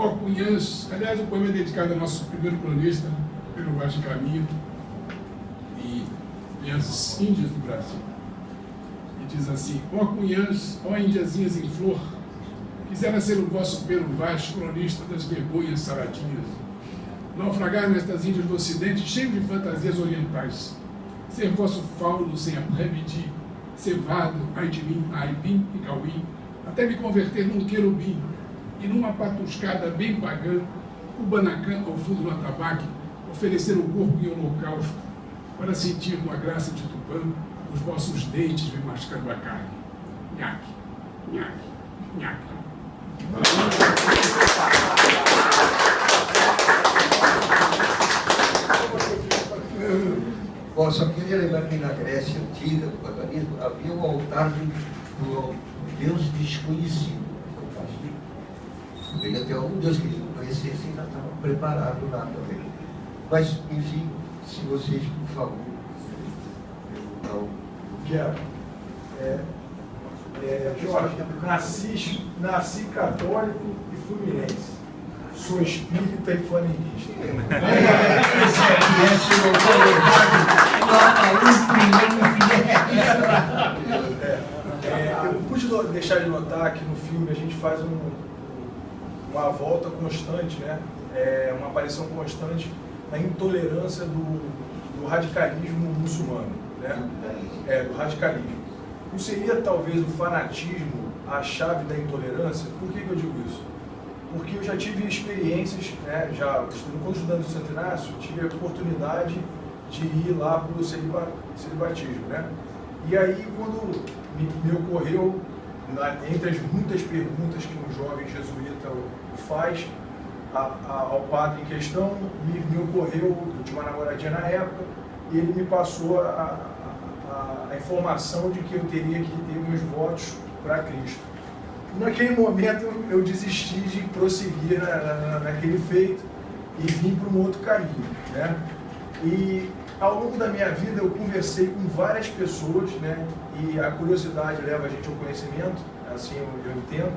ó Cunhãs, aliás, o poema é dedicado ao nosso primeiro cronista, Pedro Vaz de Caminha, e as índias do Brasil. E diz assim: ó Cunhãs, ó indiazinhas em flor, quisera ser o vosso Pedro Vaz, cronista das vergonhas saradias, naufragar nestas índias do ocidente, cheio de fantasias orientais, ser vosso fauno sem remedir, cevado, ai de mim, aipim e cauim, até me converter num querubim, e numa patuscada bem pagã, o Banacã ao fundo do atabaque, oferecer o corpo em holocausto, para sentir com a graça de Tupã os vossos dentes me mascando a carne. Nhaque, nhaque, nhaque. Bom, só queria lembrar que na Grécia antiga, do paganismo, havia um altar do Deus desconhecido. Ele até algum Deus que eles não conhecessem já estava preparado lá também. Mas, enfim, se vocês, por favor, não. Quero. Jorge, nasci católico e fluminense. Sou espírita e flamenguista. Eu pude deixar de notar que no filme a gente faz uma volta constante, né? Uma aparição constante na intolerância do radicalismo muçulmano, né? Do radicalismo. Não seria talvez o fanatismo a chave da intolerância? Por que eu digo isso? Porque eu já tive experiências, né, quando estudando no Santo Inácio, tive a oportunidade de ir lá para o celibatismo, né? E aí, quando me ocorreu, entre as muitas perguntas que um jovem jesuíta faz ao padre em questão, me ocorreu, eu tinha uma namoradinha na época, e ele me passou a informação de que eu teria que ter meus votos para Cristo. Naquele momento eu desisti de prosseguir naquele feito e vim para um outro caminho, né? E ao longo da minha vida eu conversei com várias pessoas, né? E a curiosidade leva a gente ao conhecimento, assim eu entendo,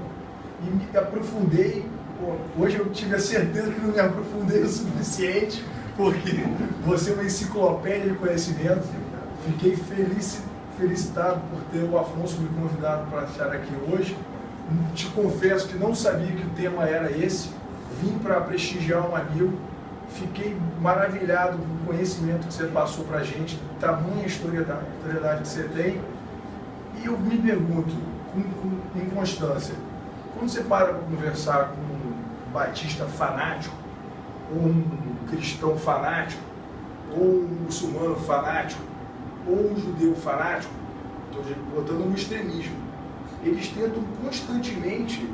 e me aprofundei. Hoje eu tive a certeza que não me aprofundei o suficiente, porque você é uma enciclopédia de conhecimento. Fiquei felicitado por ter o Afonso me convidado para estar aqui hoje. Te confesso que não sabia que o tema era esse, vim para prestigiar um amigo, fiquei maravilhado com o conhecimento que você passou para a gente, tamanha historiedade que você tem, e eu me pergunto, com inconstância, quando você para conversar com um batista fanático, ou um cristão fanático, ou um muçulmano fanático, ou um judeu fanático, estou botando no extremismo, eles tentam constantemente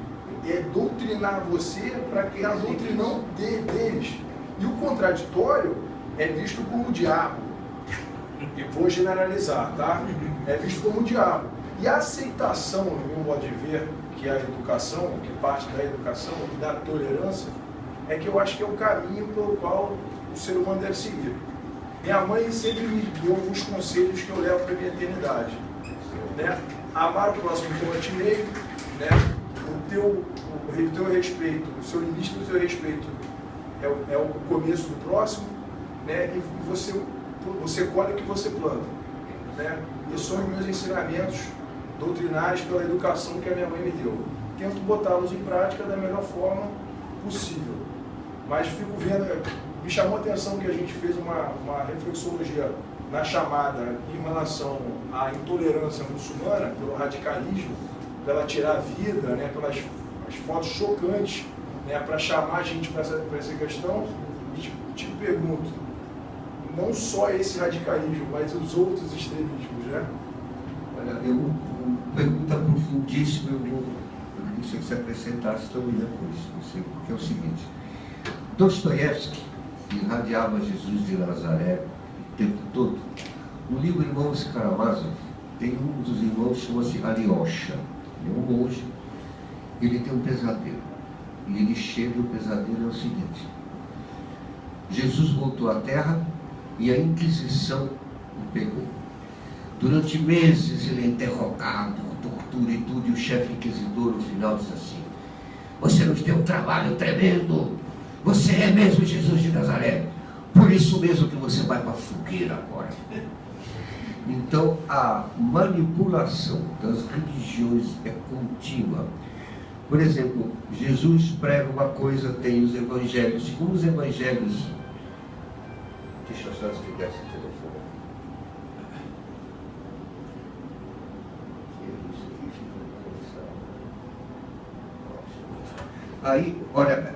doutrinar você para que a doutrina deles. E o contraditório é visto como o diabo. Eu vou generalizar, tá? É visto como o diabo. E a aceitação, no meu modo de ver, que é a educação, que parte da educação e da tolerância, é que eu acho que é o caminho pelo qual o ser humano deve seguir. Minha mãe sempre me deu alguns conselhos que eu levo para a minha eternidade, né? Amar o próximo como a ti mesmo, né? O teu respeito, o seu limite do teu respeito é o começo do próximo, né? E você colhe o que você planta, né? E são os meus ensinamentos doutrinários pela educação que a minha mãe me deu. Tento botá-los em prática da melhor forma possível. Mas fico vendo, me chamou a atenção que a gente fez uma reflexologia na chamada em relação à intolerância muçulmana, pelo radicalismo, pela tirar a vida, né, pelas as fotos chocantes, né, para chamar a gente para essa questão. E te pergunto, não só esse radicalismo, mas os outros extremismos, né? Olha, uma pergunta profundíssima, eu queria que você acrescentasse também depois, porque é o seguinte: Dostoiévski irradiava Jesus de Nazaré o tempo todo. No livro Irmãos Karamazov, tem um dos irmãos que chama-se Alyosha. Ele é um monge, ele tem um pesadelo. E ele chega, o pesadelo é o seguinte: Jesus voltou à Terra e a Inquisição o pegou. Durante meses ele é interrogado, tortura e tudo, e o chefe inquisidor no final diz assim: você nos deu um trabalho tremendo, você é mesmo Jesus de Nazaré, por isso mesmo que você vai para a fogueira agora. Então a manipulação das religiões é contínua. Por exemplo, Jesus prega uma coisa, tem os evangelhos, segundo os evangelhos. Deixa eu só desligar esse telefone. Aí, olha,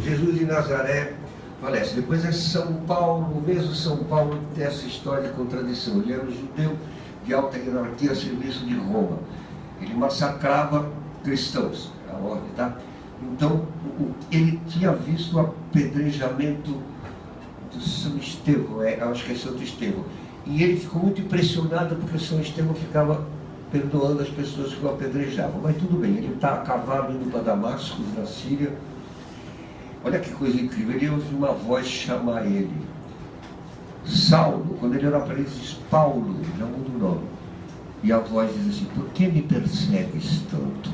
Jesus de Nazaré falece. Depois é São Paulo, mesmo São Paulo tem essa história de contradição. Ele era um judeu de alta hierarquia a serviço de Roma. Ele massacrava cristãos, a ordem, tá? Então, ele tinha visto o apedrejamento do São Estevão, acho que é Santo Estevão. E ele ficou muito impressionado porque o São Estevão ficava perdoando as pessoas que o apedrejavam. Mas tudo bem, ele está a cavalo indo para Damasco, na Síria. Olha que coisa incrível, ele ouviu uma voz chamar ele. Saulo, quando ele era preso, diz Paulo, já muda o nome. E a voz diz assim, por que me persegues tanto?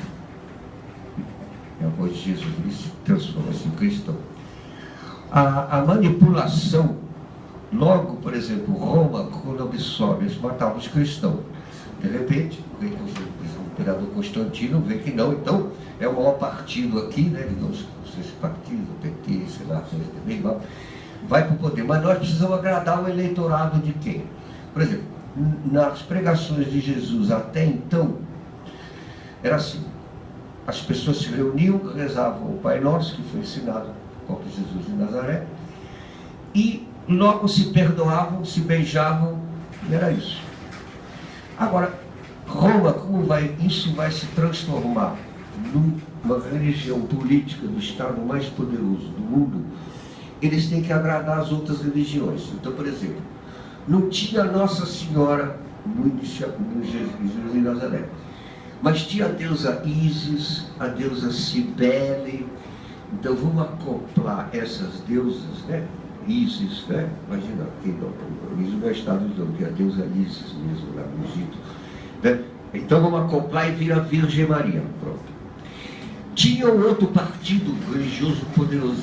É a voz de Jesus, ele se transforma-se em cristão. A manipulação, logo, por exemplo, Roma, quando absorve, eles matavam os cristãos. De repente, o imperador Constantino vê que não, então é o maior partido aqui, né? Esse partido, o PT, sei lá, também vai para o poder. Mas nós precisamos agradar o eleitorado de quem? Por exemplo, nas pregações de Jesus até então, era assim, as pessoas se reuniam, rezavam o Pai Nosso, que foi ensinado por Jesus de Nazaré, e logo se perdoavam, se beijavam, e era isso. Agora, Roma, isso vai se transformar numa religião política do Estado mais poderoso do mundo, eles têm que agradar as outras religiões. Então, por exemplo, não tinha Nossa Senhora no Jesus de Nazaré, mas tinha a deusa Ísis, a deusa Cibele. Então vamos acoplar essas deusas, né? Ísis, né? Imagina, Ísis não é Estados Unidos, que é a deusa Ísis mesmo lá no Egito, né? Então vamos acoplar e vira Virgem Maria, pronto. Tinha um outro partido religioso poderoso,